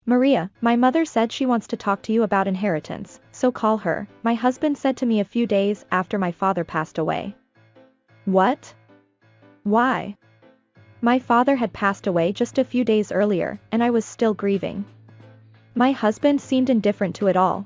Maria, my mother said she wants to talk to you about inheritance, so call her, my husband said to me a few days after my father passed away. What? Why? My father had passed away just a few days earlier, and I was still grieving. My husband seemed indifferent to it all.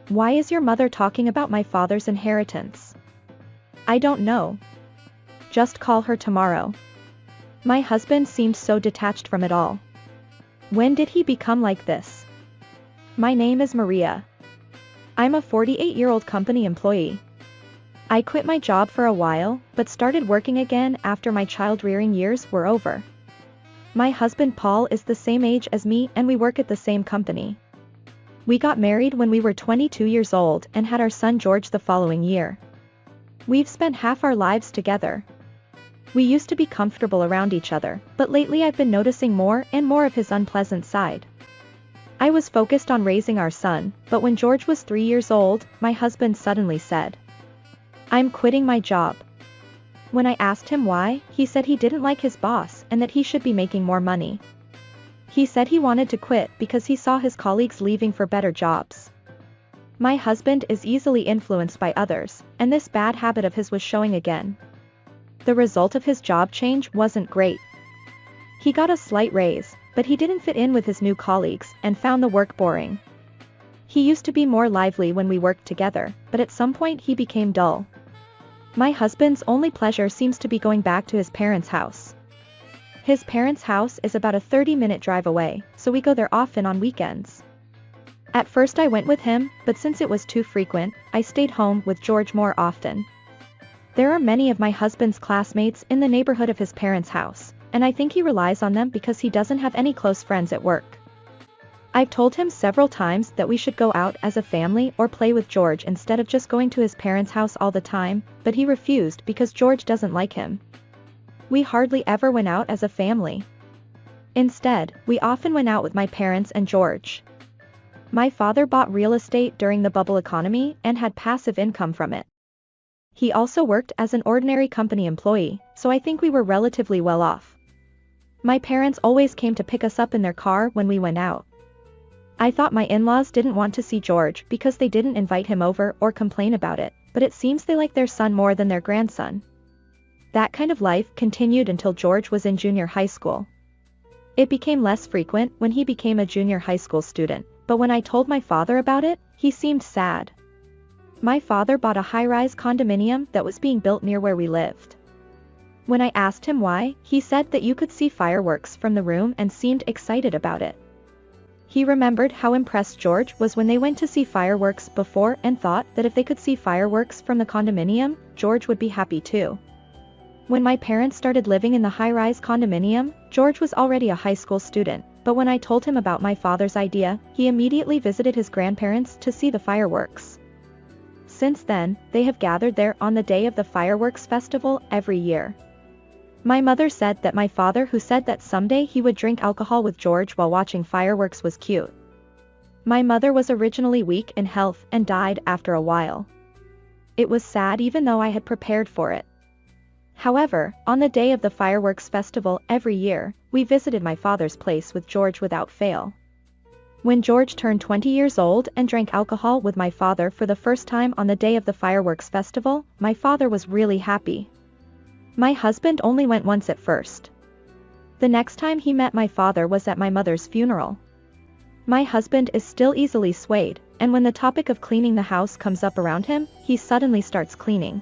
Why is your mother talking about my father's inheritance? I don't know. Just call her tomorrow. My husband seemed so detached from it all. When did he become like this? My name is Maria. I'm a 48-year-old company employee. I quit my job for a while, but started working again after my child-rearing years were over. My husband Paul is the same age as me and we work at the same company. We got married when we were 22 years old and had our son George the following year. We've spent half our lives together. We used to be comfortable around each other, but lately I've been noticing more and more of his unpleasant side. I was focused on raising our son, but when George was 3 years old, my husband suddenly said, "I'm quitting my job." When I asked him why, he said he didn't like his boss and that he should be making more money. He said he wanted to quit because he saw his colleagues leaving for better jobs. My husband is easily influenced by others, and this bad habit of his was showing again. The result of his job change wasn't great. He got a slight raise, but he didn't fit in with his new colleagues and found the work boring. He used to be more lively when we worked together, but at some point he became dull. My husband's only pleasure seems to be going back to his parents' house. His parents' house is about a 30-minute drive away, so we go there often on weekends. At first I went with him, but since it was too frequent, I stayed home with George more often. There are many of my husband's classmates in the neighborhood of his parents' house, and I think he relies on them because he doesn't have any close friends at work. I've told him several times that we should go out as a family or play with George instead of just going to his parents' house all the time, but he refused because George doesn't like him. We hardly ever went out as a family. Instead, we often went out with my parents and George. My father bought real estate during the bubble economy and had passive income from it. He also worked as an ordinary company employee, so I think we were relatively well off. My parents always came to pick us up in their car when we went out. I thought my in-laws didn't want to see George because they didn't invite him over or complain about it, but it seems they like their son more than their grandson. That kind of life continued until George was in junior high school. It became less frequent when he became a junior high school student, but when I told my father about it, he seemed sad. My father bought a high-rise condominium that was being built near where we lived. When I asked him why, he said that you could see fireworks from the room and seemed excited about it. He remembered how impressed George was when they went to see fireworks before and thought that if they could see fireworks from the condominium, George would be happy too. When my parents started living in the high-rise condominium, George was already a high school student, but when I told him about my father's idea, he immediately visited his grandparents to see the fireworks. Since then, they have gathered there on the day of the fireworks festival every year. My mother said that my father who said that someday he would drink alcohol with George while watching fireworks was cute. My mother was originally weak in health and died after a while. It was sad even though I had prepared for it. However, on the day of the fireworks festival every year, we visited my father's place with George without fail. When George turned 20 years old and drank alcohol with my father for the first time on the day of the fireworks festival, my father was really happy. My husband only went once at first. The next time he met my father was at my mother's funeral. My husband is still easily swayed, and when the topic of cleaning the house comes up around him, he suddenly starts cleaning.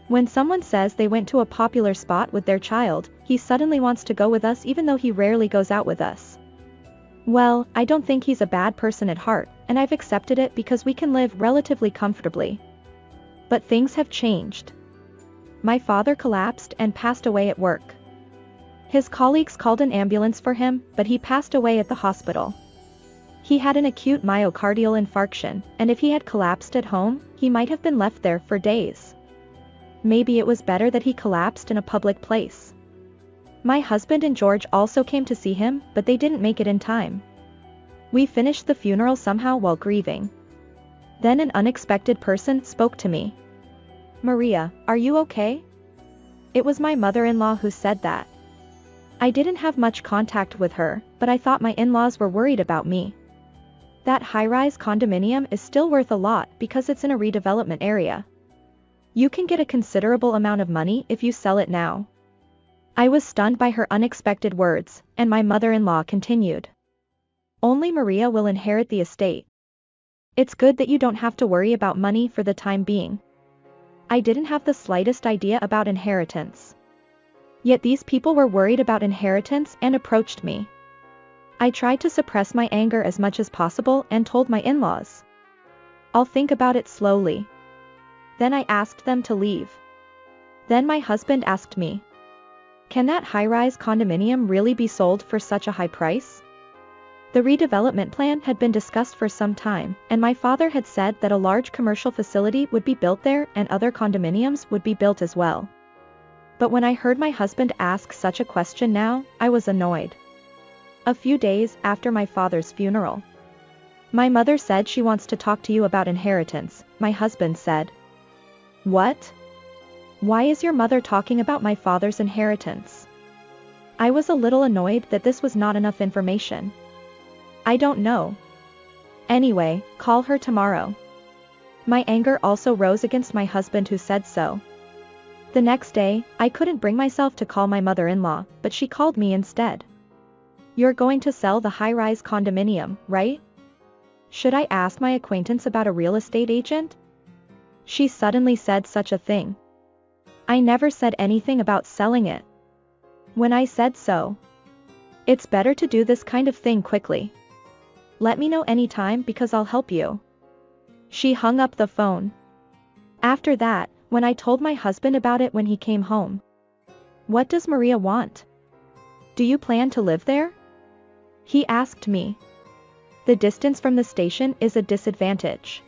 When someone says they went to a popular spot with their child, he suddenly wants to go with us even though he rarely goes out with us. Well, I don't think he's a bad person at heart, and I've accepted it because we can live relatively comfortably. But things have changed. My father collapsed and passed away at work. His colleagues called an ambulance for him, but he passed away at the hospital. He had an acute myocardial infarction, and if he had collapsed at home, he might have been left there for days. Maybe it was better that he collapsed in a public place. My husband and George also came to see him, but they didn't make it in time. We finished the funeral somehow while grieving. Then an unexpected person spoke to me. "Maria, are you okay?" It was my mother-in-law who said that. I didn't have much contact with her, but I thought my in-laws were worried about me. That high-rise condominium is still worth a lot because it's in a redevelopment area. You can get a considerable amount of money if you sell it now. I was stunned by her unexpected words, and my mother-in-law continued. Only Maria will inherit the estate. It's good that you don't have to worry about money for the time being. I didn't have the slightest idea about inheritance. Yet these people were worried about inheritance and approached me. I tried to suppress my anger as much as possible and told my in-laws. I'll think about it slowly. Then I asked them to leave. Then my husband asked me, can that high-rise condominium really be sold for such a high price? The redevelopment plan had been discussed for some time, and my father had said that a large commercial facility would be built there and other condominiums would be built as well. But when I heard my husband ask such a question now, I was annoyed. A few days after my father's funeral, my mother said she wants to talk to you about inheritance. My husband said, what? Why is your mother talking about my father's inheritance? I was a little annoyed that this was not enough information. I don't know. Anyway, call her tomorrow. My anger also rose against my husband who said so. The next day, I couldn't bring myself to call my mother-in-law, but she called me instead. You're going to sell the high-rise condominium, right? Should I ask my acquaintance about a real estate agent? She suddenly said such a thing. I never said anything about selling it. When I said so, it's better to do this kind of thing quickly. Let me know anytime because I'll help you. She hung up the phone. After that, when I told my husband about it when he came home. What does Maria want? Do you plan to live there? He asked me. The distance from the station is a disadvantage.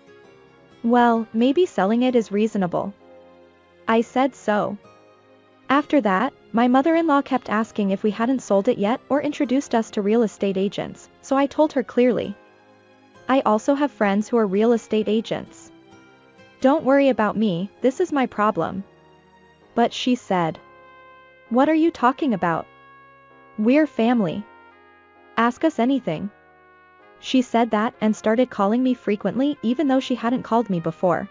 Well, maybe selling it is reasonable. I said so. After that, my mother-in-law kept asking if we hadn't sold it yet or introduced us to real estate agents, so I told her clearly. I also have friends who are real estate agents. Don't worry about me, this is my problem. But she said. What are you talking about? We're family. Ask us anything. She said that and started calling me frequently even though she hadn't called me before.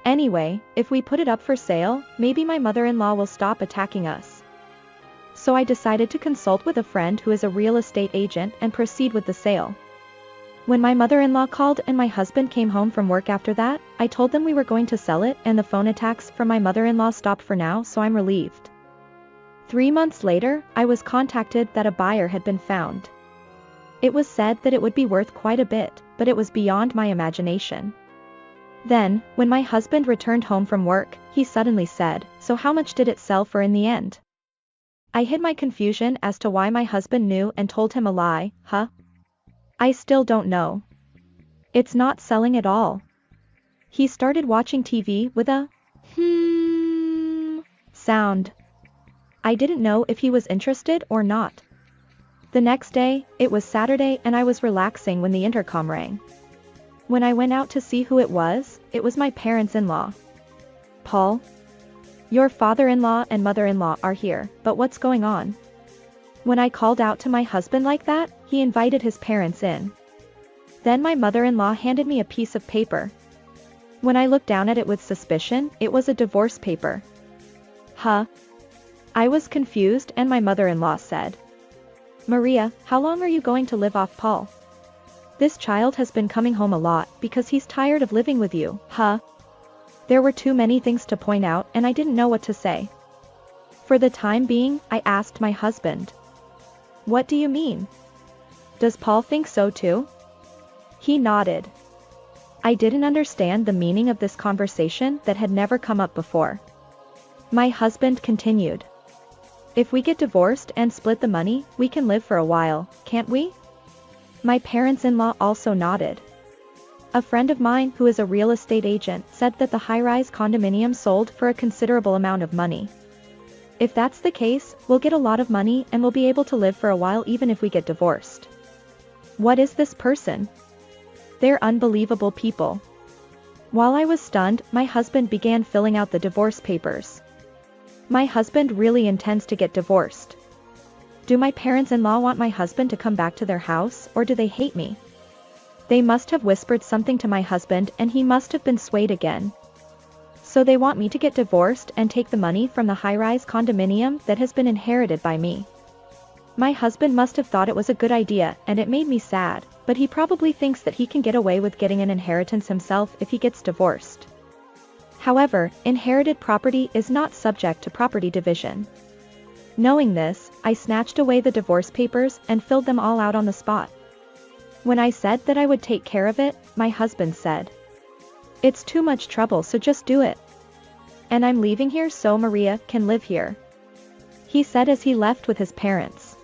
Anyway, if we put it up for sale, maybe my mother-in-law will stop attacking us. So I decided to consult with a friend who is a real estate agent and proceed with the sale. When my mother-in-law called and my husband came home from work after that, I told them we were going to sell it and the phone attacks from my mother-in-law stopped for now, so I'm relieved. 3 months later, I was contacted that a buyer had been found. It was said that it would be worth quite a bit, but it was beyond my imagination. Then, when my husband returned home from work, he suddenly said, so how much did it sell for in the end? I hid my confusion as to why my husband knew and told him a lie. I still don't know. It's not selling at all. He started watching TV with a sound. I didn't know if he was interested or not. The next day, it was Saturday and I was relaxing when the intercom rang. When I went out to see who it was my parents-in-law. Paul? Your father-in-law and mother-in-law are here, but what's going on? When I called out to my husband like that, he invited his parents in. Then my mother-in-law handed me a piece of paper. When I looked down at it with suspicion, it was a divorce paper. I was confused and my mother-in-law said, Maria, how long are you going to live off Paul? This child has been coming home a lot because he's tired of living with you. There were too many things to point out and I didn't know what to say. For the time being, I asked my husband. What do you mean? Does Paul think so too? He nodded. I didn't understand the meaning of this conversation that had never come up before. My husband continued. If we get divorced and split the money, we can live for a while, can't we? My parents-in-law also nodded. A friend of mine who is a real estate agent said that the high-rise condominium sold for a considerable amount of money. If that's the case, we'll get a lot of money and we'll be able to live for a while even if we get divorced. What is this person? They're unbelievable people. While I was stunned, my husband began filling out the divorce papers. My husband really intends to get divorced. Do my parents-in-law want my husband to come back to their house, or do they hate me? They must have whispered something to my husband and he must have been swayed again. So they want me to get divorced and take the money from the high-rise condominium that has been inherited by me. My husband must have thought it was a good idea and it made me sad, but he probably thinks that he can get away with getting an inheritance himself if he gets divorced. However, inherited property is not subject to property division. Knowing this, I snatched away the divorce papers and filled them all out on the spot. When I said that I would take care of it, my husband said, "It's too much trouble, so just do it. And I'm leaving here so Maria can live here," he said as he left with his parents.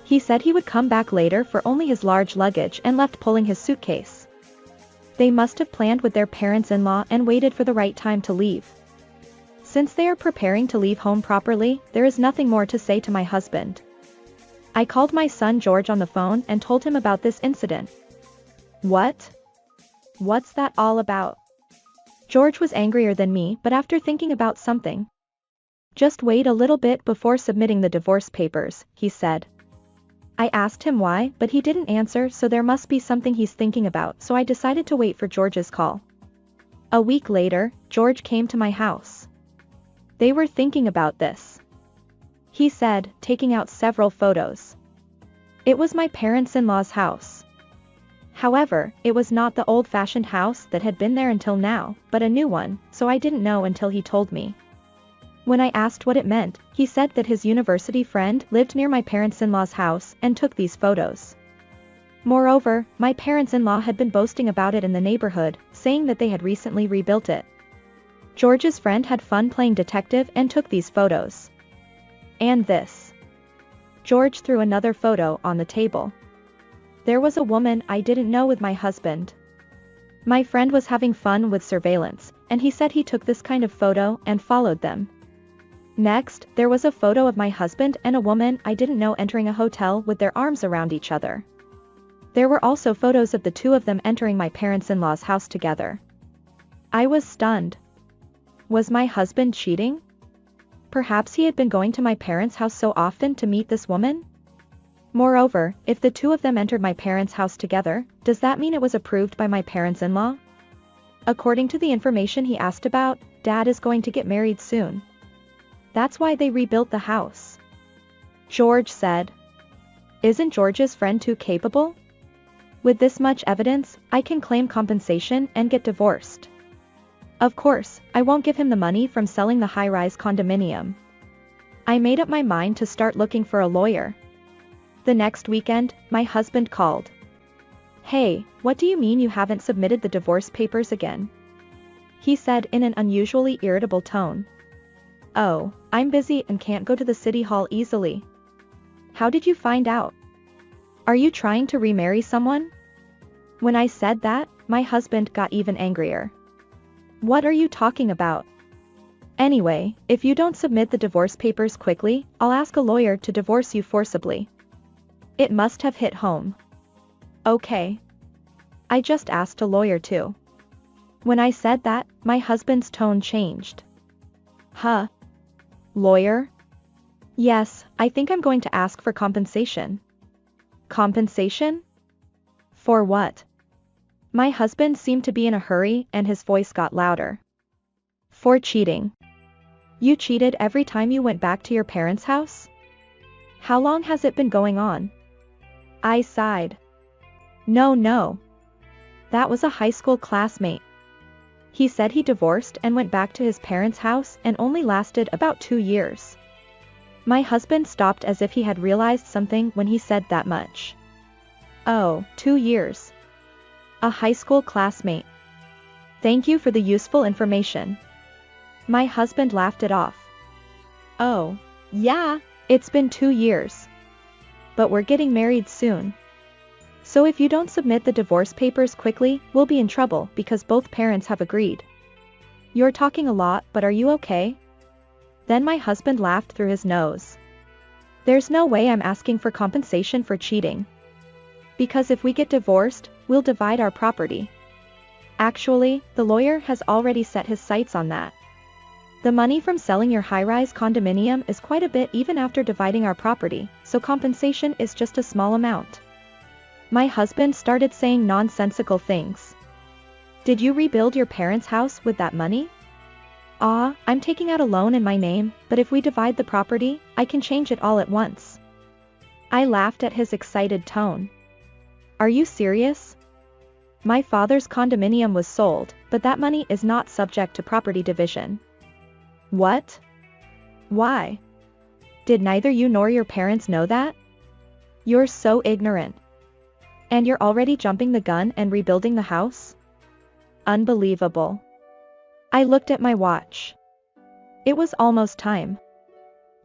He said he would come back later for only his large luggage and left pulling his suitcase. They must have planned with their parents-in-law and waited for the right time to leave. Since they are preparing to leave home properly, there is nothing more to say to my husband. I called my son George on the phone and told him about this incident. "What? What's that all about?" George was angrier than me, but after thinking about something. "Just wait a little bit before submitting the divorce papers," he said. I asked him why, but he didn't answer, so there must be something he's thinking about, so I decided to wait for George's call. A week later, George came to my house. They were thinking about this, he said, taking out several photos. It was my parents-in-law's house. However, it was not the old-fashioned house that had been there until now, but a new one, so I didn't know until he told me. When I asked what it meant, he said that his university friend lived near my parents-in-law's house and took these photos. Moreover, my parents-in-law had been boasting about it in the neighborhood, saying that they had recently rebuilt it. George's friend had fun playing detective and took these photos. And this. George threw another photo on the table. There was a woman I didn't know with my husband. My friend was having fun with surveillance, and he said he took this kind of photo and followed them. Next, there was a photo of my husband and a woman I didn't know entering a hotel with their arms around each other. There were also photos of the two of them entering my parents-in-law's house together. I was stunned. Was my husband cheating? Perhaps he had been going to my parents' house so often to meet this woman? Moreover, if the two of them entered my parents' house together, does that mean it was approved by my parents-in-law? According to the information he asked about, Dad is going to get married soon. That's why they rebuilt the house. George said. Isn't George's friend too capable? With this much evidence, I can claim compensation and get divorced. Of course, I won't give him the money from selling the high-rise condominium. I made up my mind to start looking for a lawyer. The next weekend, my husband called. "Hey, what do you mean you haven't submitted the divorce papers again?" he said in an unusually irritable tone. "Oh, I'm busy and can't go to the city hall easily." "How did you find out? Are you trying to remarry someone?" When I said that, my husband got even angrier. "What are you talking about? Anyway, if you don't submit the divorce papers quickly, I'll ask a lawyer to divorce you forcibly." It must have hit home. Okay. I just asked a lawyer too. When I said that, my husband's tone changed. Huh? Lawyer? Yes, I think I'm going to ask for compensation. Compensation? For what? My husband seemed to be in a hurry and his voice got louder. For cheating. You cheated every time you went back to your parents' house? How long has it been going on? I sighed. No. That was a high school classmate. He said he divorced and went back to his parents' house and only lasted about 2 years. My husband stopped as if he had realized something when he said that much. Oh, 2 years. A high school classmate. Thank you for the useful information. My husband laughed it off. Oh, yeah, it's been 2 years. But we're getting married soon. So if you don't submit the divorce papers quickly, we'll be in trouble because both parents have agreed. You're talking a lot, but are you okay? Then my husband laughed through his nose. There's no way I'm asking for compensation for cheating. Because if we get divorced, we'll divide our property. Actually, the lawyer has already set his sights on that. The money from selling your high-rise condominium is quite a bit even after dividing our property, so compensation is just a small amount. My husband started saying nonsensical things. Did you rebuild your parents' house with that money? I'm taking out a loan in my name, but if we divide the property, I can change it all at once. I laughed at his excited tone. Are you serious? My father's condominium was sold, but that money is not subject to property division. What? Why? Did neither you nor your parents know that? You're so ignorant. And you're already jumping the gun and rebuilding the house? Unbelievable. I looked at my watch. It was almost time.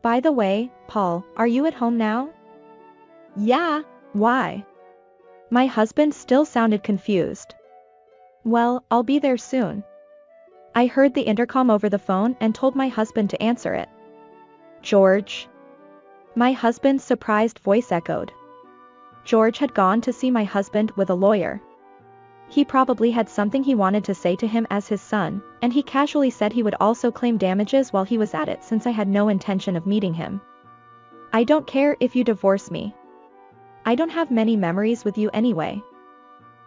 By the way, Paul, are you at home now? Yeah, why? My husband still sounded confused. Well, I'll be there soon. I heard the intercom over the phone and told my husband to answer it. George. My husband's surprised voice echoed. George had gone to see my husband with a lawyer. He probably had something he wanted to say to him as his son, and he casually said he would also claim damages while he was at it since I had no intention of meeting him. I don't care if you divorce me. I don't have many memories with you anyway.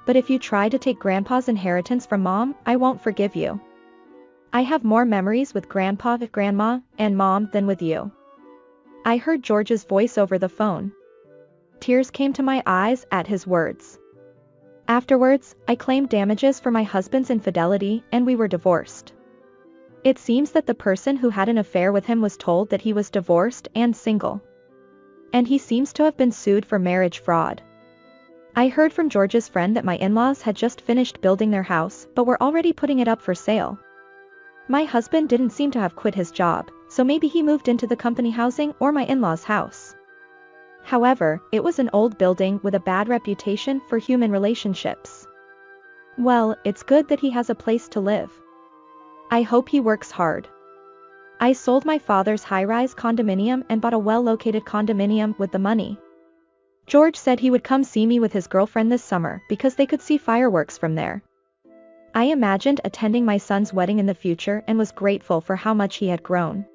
But if you try to take Grandpa's inheritance from Mom, I won't forgive you. I have more memories with Grandpa, Grandma, and Mom than with you. I heard George's voice over the phone. Tears came to my eyes at his words. Afterwards, I claimed damages for my husband's infidelity and we were divorced. It seems that the person who had an affair with him was told that he was divorced and single. And he seems to have been sued for marriage fraud. I heard from George's friend that my in-laws had just finished building their house but were already putting it up for sale. My husband didn't seem to have quit his job, so maybe he moved into the company housing or my in-laws' house. However, it was an old building with a bad reputation for human relationships. Well, it's good that he has a place to live. I hope he works hard. I sold my father's high-rise condominium and bought a well-located condominium with the money. George said he would come see me with his girlfriend this summer because they could see fireworks from there. I imagined attending my son's wedding in the future and was grateful for how much he had grown.